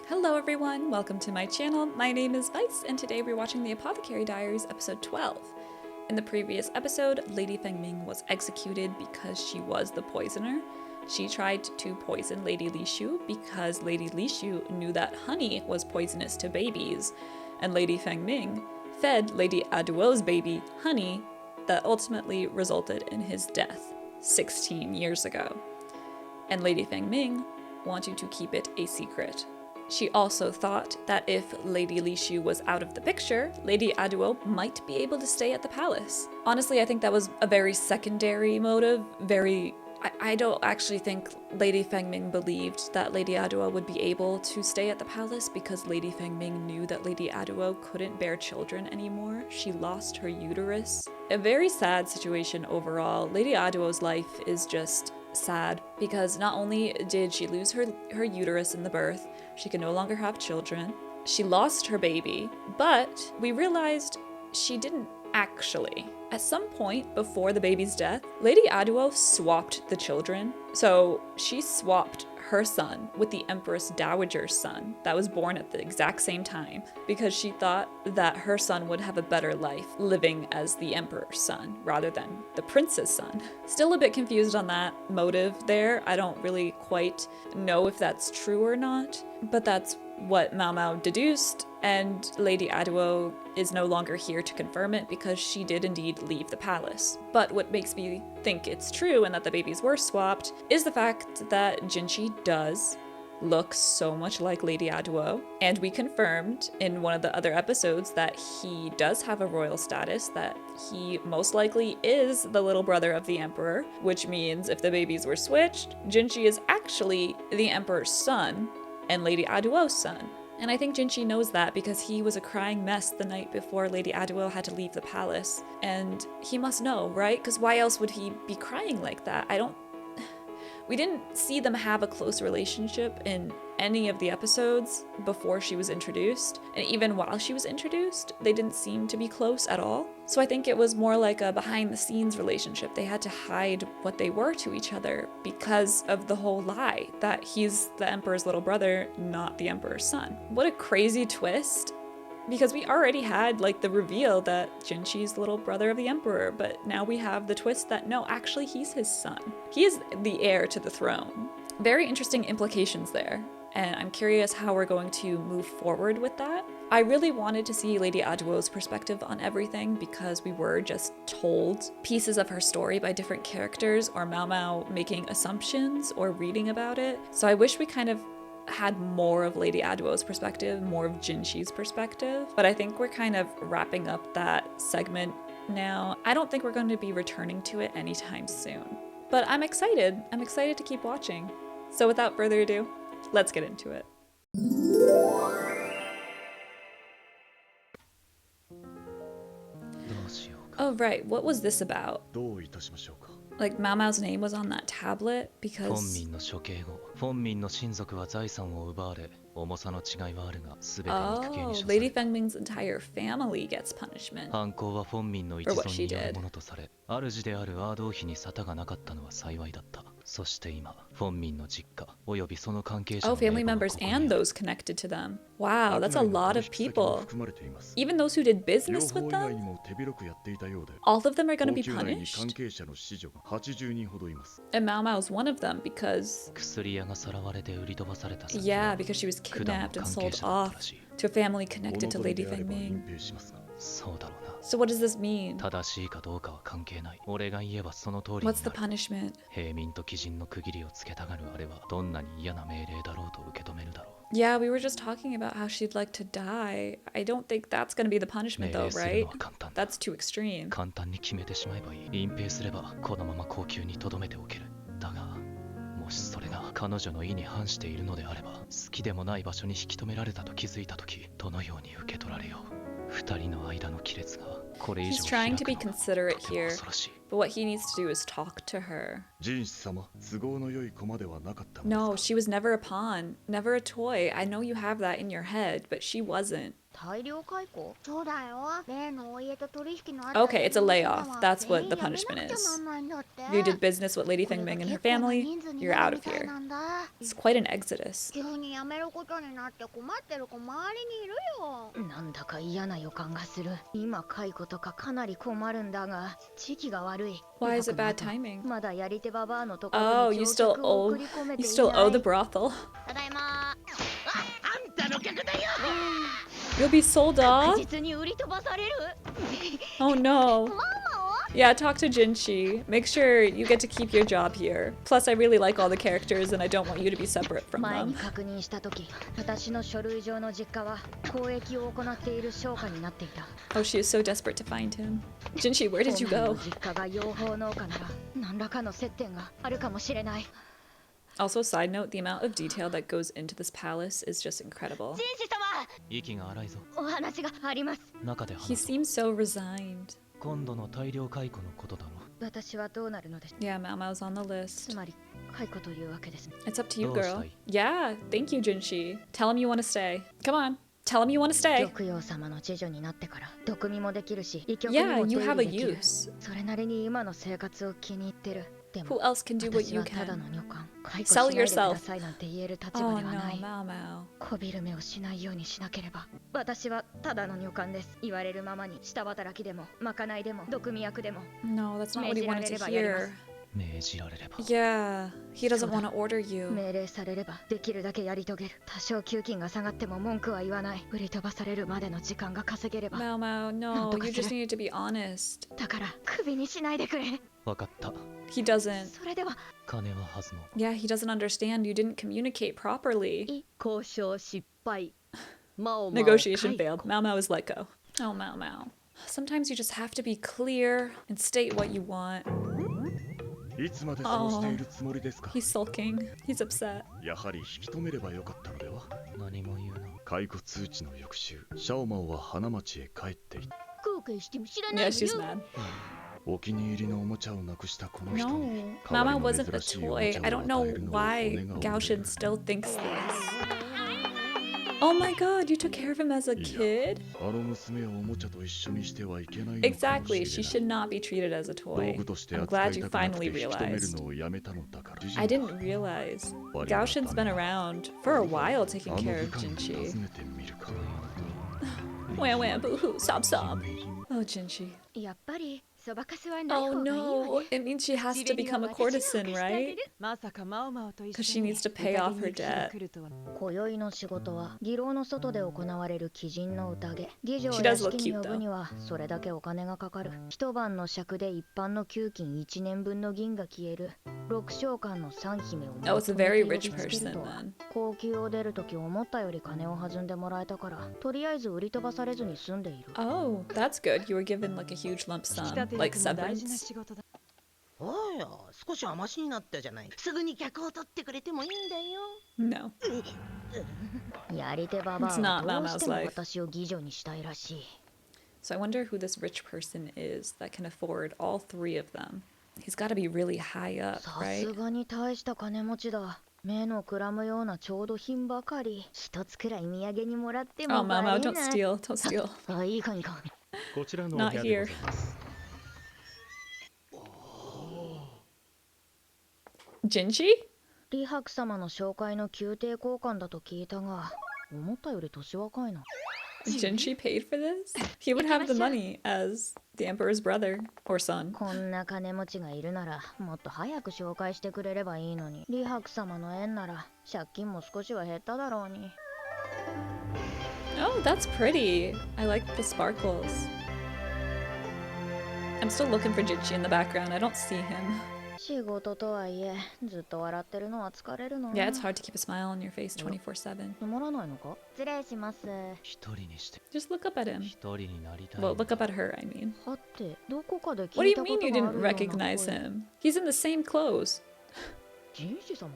Hello everyone, welcome to my channel. My name is Vice, and today we're watching the Apothecary Diaries episode 12. In the previous episode, Lady Fengming was executed because she was the poisoner. She tried to poison Lady Lishu because Lady Lishu knew that honey was poisonous to babies, and Lady Fengming fed Lady Aduo's baby honey that ultimately resulted in his death 16 years ago. And Lady Fengming wanted to keep it a secret. She also thought that if Lady Lishu was out of the picture, Lady Aduo might be able to stay at the palace. Honestly, I think that was a very secondary motive. I don't actually think Lady Fengming believed that Lady Aduo would be able to stay at the palace because Lady Fengming knew that Lady Aduo couldn't bear children anymore. She lost her uterus. A very sad situation overall. Lady Aduo's life is just sad because not only did she lose her uterus in the birth, she could no longer have children. She lost her baby, but we realized she didn't actually. At some point before the baby's death, Lady Aduo swapped the children. So she swapped her son with the Empress Dowager's son that was born at the exact same time because she thought that her son would have a better life living as the Emperor's son rather than the prince's son. Still a bit confused on that motive there. I don't really quite know if that's true or not, but that's what Maomao deduced, and Lady Aduo is no longer here to confirm it because she did indeed leave the palace. But what makes me think it's true and that the babies were swapped is the fact that Jinchi does look so much like Lady Aduo, and we confirmed in one of the other episodes that he does have a royal status, that he most likely is the little brother of the Emperor, which means if the babies were switched, Jinchi is actually the Emperor's son and Lady Aduo's son. And I think Jinchi knows that because he was a crying mess the night before Lady Aduo had to leave the palace. And he must know, right? Because why else would he be crying like that? We didn't see them have a close relationship in any of the episodes before she was introduced. And even while she was introduced, they didn't seem to be close at all. So I think it was more like a behind the scenes relationship. They had to hide what they were to each other because of the whole lie that he's the Emperor's little brother, not the Emperor's son. What a crazy twist. Because we already had like the reveal that Jinchi's the little brother of the Emperor, but now we have the twist that no, actually he's his son. He is the heir to the throne. Very interesting implications there, and I'm curious how we're going to move forward with that. I really wanted to see Lady Aduo's perspective on everything because we were just told pieces of her story by different characters or Maomao making assumptions or reading about it. So I wish we kind of had more of Lady Aduo's perspective, more of Jinchi's perspective, but I think we're kind of wrapping up that segment now. I don't think we're going to be returning to it anytime soon, but I'm excited. I'm excited to keep watching. So without further ado, let's get into it. Oh right, what was this about? Like Maomao's name was on that tablet because... フォンミンの処刑後、フォンミンの親族は財産を奪われ、重さの違いはあるが、すべて肉刑に Oh, 処され Lady Fengming's entire family gets punishment. 犯行はフォンミンの一存によるものとされ、主であるアードー妃に沙汰がなかったのは幸いだった。そして今、フォンミンの実家およびその関係者 Oh, の名 family 簿が members ここに and ある。 those connected to them. Wow, that's a lot of people. Even those who did business with them? All of them are going to be punished? And Maomao's one of them because... 薬屋がさらわれて売り飛ばされた先 Yeah, は because she was 管の kidnapped and 関係 sold 者だった off らしい。 to a family connected to Lady Fengming. そうだろうな。 So what does this mean? 正しいかどうかは関係ない。俺が言えばその通りに What's な the る。 punishment? 平民と貴人の区切りをつけたがるあれはどんなに嫌な命令だろうと受け止めるだろう。 Yeah, we were just talking about how she'd like to die. I don't think that's going to be the punishment though, 命令する right? のは簡単だ。 That's too extreme. 簡単に決めてしまえばいい。隠蔽すればこのまま高級に留めておける。だが、もしそれが彼女の意に反しているのであれば、好きでもない場所に引き止められたと気づいたとき、どのように受け取られよう。二人の間の亀裂がこれ以 He's 上 trying 開 to く be のは considerate とても here, 恐ろしい。 but what he needs to do is talk to her. ジンシ様、都合の良い駒ではなかったのですか？ No, she was never a pawn, never a toy. I know you have that in your head, but she wasn't. 大量解雇？そうだよ。例のお家と取引のあった Okay, it's a layoff. That's what the punishment is. You did business with Lady Fengming and her family, you're out of here. It's quite an exodus. 急に辞めることになって困ってる子周りにいるよ。なんだか嫌な予感がする。今解雇とかかなり困るんだが、時期が悪い。 Why is it bad timing? まだやり手ババアのところ Oh, に you 乗 still 客を owe 送り込めて you い still な owe い。 the brothel. ただいま。 You'll be sold 確 off? 実に売り飛ばされる。 Oh no. ママ Yeah, talk to Jinchi. Make sure you get to keep your job here. Plus, I really like all the characters and I don't want you to be separate from 前に them. 確認したとき、私の書類上の実家は交易を行っている商家になっていた。 Oh, she is so desperate to find him. Jinchi, where did you 本来 go? の実家が養蜂農家なら何らかの接点があるかもしれない。 Also, side note, the amount of detail that goes into this palace is just incredible. 紳士様、息が荒いぞ。お話があります。中で He 話そう。 seems so resigned. 今度の大量解雇のことだろ。私はどうなるのです。 Yeah, Maomao's on the つ list. まり解雇というわけですね。 It's up to you, どうした girl. い？ Yeah, thank you, Jinchi. Tell him you want to stay. Come on, tell him you want to stay. 玉葉様の次女になってから毒味もできるし、医局に Yeah, も手 you 入 have れ a できる。 use. それなりに今の生活を気に入ってる。でも Who else can do what 私 you はただ can? の女官。解雇 Sell しないでくだ yourself. さいなんて言える立場 Oh では no, ない。 Maomao. こびる目をしないようにしなければ。私はただの女官です。言われるままに下働きでもまかないでも毒味役でも。 No, that's not what he wanted to hear. 命じられれば。 Yeah, he doesn't want to order you. 命令されればできるだけやり遂げる。多少給金が下がっても文句は言わない。売り飛ばされるまでの時間が稼げれば。 Maomao, no, you just need to be honest. だからクビにしないでくれ。わかった。 He doesn't. それでは金は弾もう。 Yeah, he doesn't understand. You didn't communicate properly. 交渉失敗。 Negotiation failed. Maomao is let go. Oh, Maomao. Sometimes you just have to be clear and state what you want. いつまでそうしているつもりですか。 He's sulking. He's upset. やはり引き止めればよかったのでは。何も言うな。解雇通知の翌週、シャオマオは花町へ帰っていった。後悔しても知らない Yeah, わ she's よ。 mad. お気に入りのおもちゃをなくしたこの人 No, に Mama wasn't a toy. I don't know why Gaoshin still thinks this. Oh my god, you took care of him as a kid? あの娘をおもちゃと一緒にしてはいけないのかも Exactly, し she れない should not be treated as a 道 toy. 具として I'm 扱 glad い you たくなくて finally 引き止める realized. のをやめたのだから I didn't realize. Gaoshin's been around for a while taking あの care 部 of 下に訪 Jinchi. ねてみるか。 Wah wah, boo hoo, sob sob. Oh, Jinchi. やっぱりそばかすはない Oh 方がいいわ no, ね。 it means she has to become a courtesan, right? まさかマオマオと一 'Cause 緒 she に needs to pay off her 宴に来 debt. 来るとは。今宵の仕事は議廊の外で行われる貴人の宴。議場を She 屋 does look 敷に cute, 呼ぶにはそれだけお金がかかる。一晩の尺で一般の給金1年分の銀が消える。6召喚の3姫を Oh, it's a まとめ very て呼び rich つける person とは then. 高級を出るとき思ったより金を弾んでもらえたからとりあえず売り飛ばされずに済んでいる。 Oh, that's good. You were given like a huge lump 引き sum, 立て like 役も大事な severance. 仕事だ。おいや、少し甘しになったじゃない。すぐに客を取ってくれてもいいんだよ。 No. やり手ババ It's ア not はどうしても Mama's life. 私を議女にしたいらしい。 So I wonder who this rich person is that can afford all three of them. He's got to be really high up, さ right? すがに大した金持ちだ。目のくらむような調度品ばかり。一つくらい土産にもらっても Oh, バ Mama, レ don't ない。 steal. Don't steal. あ、いいかいいか。こちらのお Not 部屋で here. ございます。 Jinchi? 李白様の紹介の宮廷交換だと聞いたが、思ったより年若いな。 Jinchi paid for this? He would have the money as the emperor's brother or son. こんな金持ちがいるなら、もっと早く紹介してくれればいいのに。李白様の縁なら、借金も少しは減っただろうに。Oh, that's pretty. I like the sparkles. I'm still looking for Jinchi in the background. I don't see him. 仕事とはいえ、ずっと笑ってるのは疲れるの。 Yeah, it's hard to keep a smile on your face 24/7. つまらないのか？失礼します。一人にして。 Just look up at him. 一人になりたい。 Well, look up at her, I mean. はってどこかで What do 聞い you たこ mean と you があ didn't るような recognize 声。 him? He's in the same clothes. 人種様。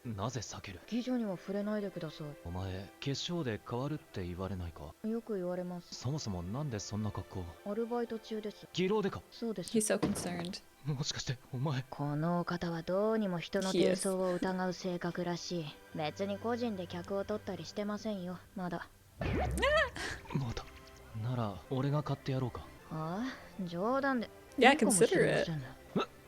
なぜ避ける？妓女には触れないでくださお前、化粧で変わるって言われないか？い。よく言われます。そもそもなんでそんな格好？アルバイト中です。技能でか？そうです。 He's so concerned. もしかしてお前。このお方はどうにも人の He 低 is. 層を疑う性格らしい。別に個人で客を取ったりしてませんよ、まだ。まだ。なら俺が買ってやろうか。ああ、冗談で。 Yeah, いいかもしれ consider ま it. せんね。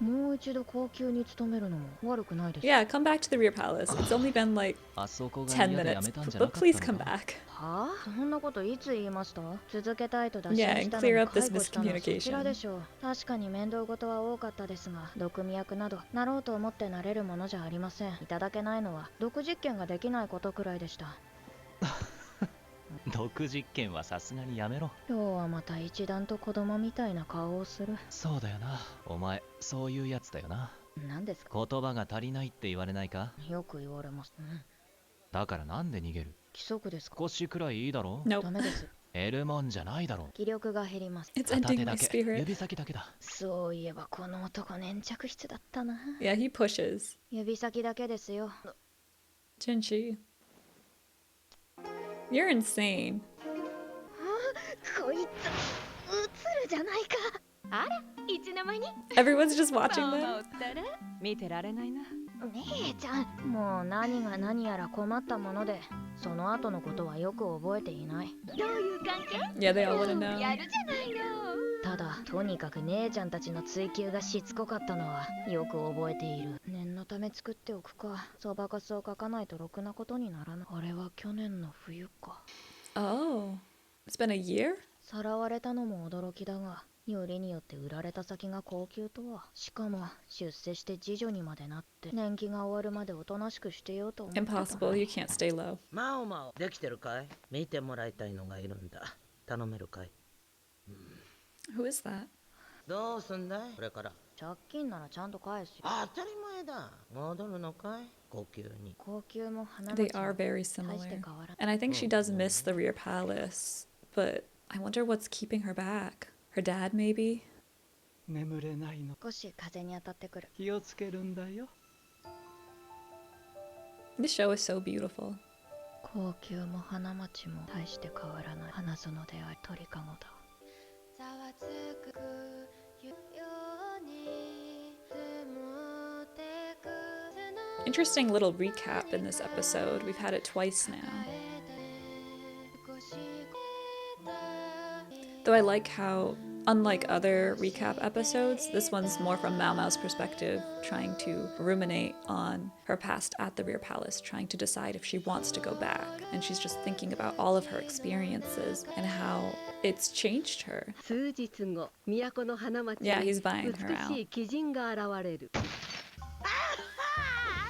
もう一度高級に勤めるのも悪くないです。 Yeah, come back to the rear palace. It's only been like あそこが 10嫌でや minutes. めたんじゃな But か please った come のか？ back. はあ、そんなこといつ言いました？続けたいと打診 Yeah, した and のに clear up 解 this 雇したのはそち miscommunication. らでしょう。確かに面倒事は多かったですが、毒味役などなろうと思ってなれるものじゃありません。いただけないのは毒実験ができないことくらいでした。毒実験はさすがにやめろ。今日はまた一段と子供みたいな顔をする。そうだよな。お前、そういうやつだよな。何ですか？言葉が足りないって言われないか？よく言われます。だからなんで逃げる？規則ですか？腰くらいいいだろ？ Nope. ダメです。得るもんじゃないだろ。気力が減ります。 It's 片 ending 手 my だけ、 spirit. 指先だけだ。そういえばこの男粘着質だったな。 Yeah, he pushes. 指先だけですよ。 Jinchi. You're insane. こいつ、映るじゃないか。あら、いつの間に。 Everyone's just watching them. 見てられないな。姉ちゃん、もう何が何やら困ったもので、その後のことはよく覚えていない。どういう関係？ Yeah, they all want to know. やるじゃないの。ただ、とにかく姉ちゃんたちの追求がしつこかったのはよく覚えている。念のため作っておくか。そばかすを書かないとろくなことにならない。あれは去年の冬か。 Oh. It's been a year? さらわれたのも驚きだが、よりによって売られた先が高級とは。しかも出世して次女にまでなって年季が終わるまでおとなしくしてようと思ってた。 Impossible. You can't stay low. マオマオ、できてるかい？見てもらいたいのがいるんだ。頼めるかい？ Who is that? どうすんだいこれから？借金ならちゃんと返すよ。当たり前だ。戻るのかい高級に。高級も花 They 街も are very 大して similar. 変わらない。 And I think she does miss the rear palace. But I wonder what's keeping her back. Her dad, maybe? 眠れないの。少し風に当たってくる。気をつけるんだよ。 This show is so beautiful. 高級も花街も大して変わらない。花園であり鳥かごだ。 Interesting little recap in this episode. We've had it twice now. Though I like how, unlike other recap episodes, this one's more from Maomao's perspective, trying to ruminate on her past at the Rear Palace, trying to decide if she wants to go back. And she's just thinking about all of her experiences and how it's changed her. 数日後、都の花町 Yeah, に he's buying her 美 out. しい貴人が現れる。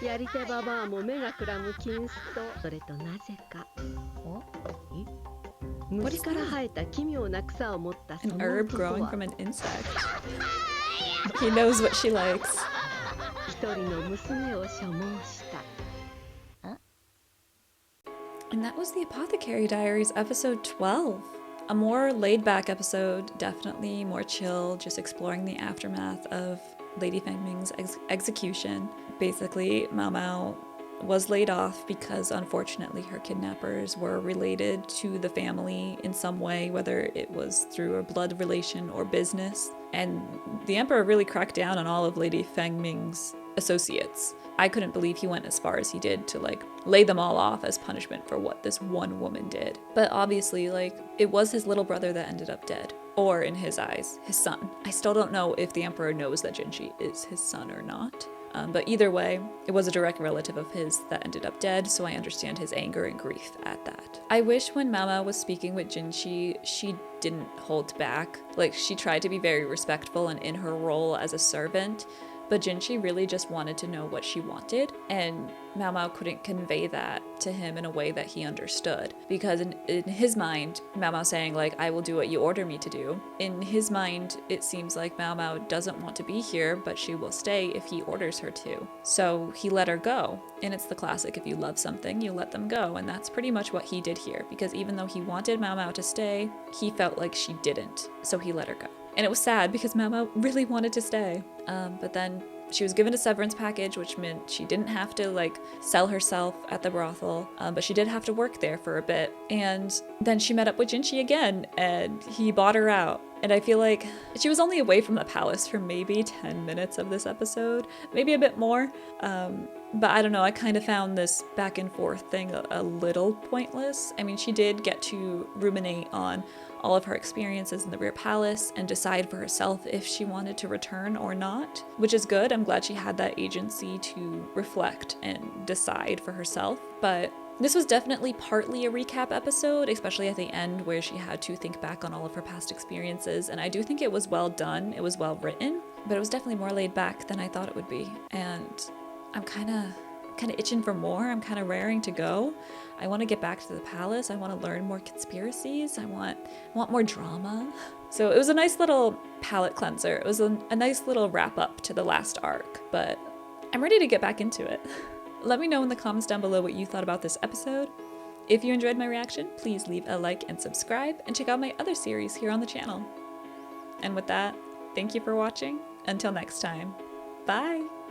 やり手ババアも目がくらむ金子と、それとなぜか虫から生えた奇妙な草を持ったそ An の herb 男 growing は from an insect. He knows what she likes. 一人の娘を所望した。 And that was the Apothecary Diaries episode 12. A more laid back episode, definitely more chill, just exploring the aftermath of Lady Fengming's execution. Basically, Maomao was laid off because unfortunately her kidnappers were related to the family in some way, whether it was through a blood relation or business. And the emperor really cracked down on all of Lady Fengming's associates. I couldn't believe he went as far as he did to lay them all off as punishment for what this one woman did. But obviously, it was his little brother that ended up dead. Or in his eyes, his son. I still don't know if the emperor knows that Jinchi is his son or not. But either way, it was a direct relative of his that ended up dead, so I understand his anger and grief at that. I wish when Maomao was speaking with Jinchi, she didn't hold back. She tried to be very respectful and in her role as a servant, but Jinchi really just wanted to know what she wanted, and Maomao couldn't convey that to him in a way that he understood. Because in his mind, Maomao saying, I will do what you order me to do, in his mind, it seems like Maomao doesn't want to be here, but she will stay if he orders her to. So he let her go. And it's the classic, if you love something, you let them go. And that's pretty much what he did here, because even though he wanted Maomao to stay, he felt like she didn't. So he let her go. And it was sad because Maomao really wanted to stay. But then She was given a severance package, which meant she didn't have to like sell herself at the brothel, but she did have to work there for a bit. And then she met up with Jinchi again, and he bought her out. And I feel like she was only away from the palace for maybe 10 minutes of this episode, maybe a bit more. But I don't know, I kind of found this back and forth thing a little pointless. I mean, she did get to ruminate on all of her experiences in the rear palace and decide for herself if she wanted to return or not, which is good. I'm glad she had that agency to reflect and decide for herself. But this was definitely partly a recap episode, especially at the end where she had to think back on all of her past experiences. And I do think it was well done, it was well written, but it was definitely more laid back than I thought it would be. And I'm kind of itching for more. I'm kind of raring to go. I want to get back to the palace. I want to learn more conspiracies. I want more drama. So it was a nice little palate cleanser. It was a nice little wrap up to the last arc, but I'm ready to get back into it. Let me know in the comments down below what you thought about this episode. If you enjoyed my reaction, please leave a like and subscribe, and check out my other series here on the channel. And with that, thank you for watching. Until next time, bye!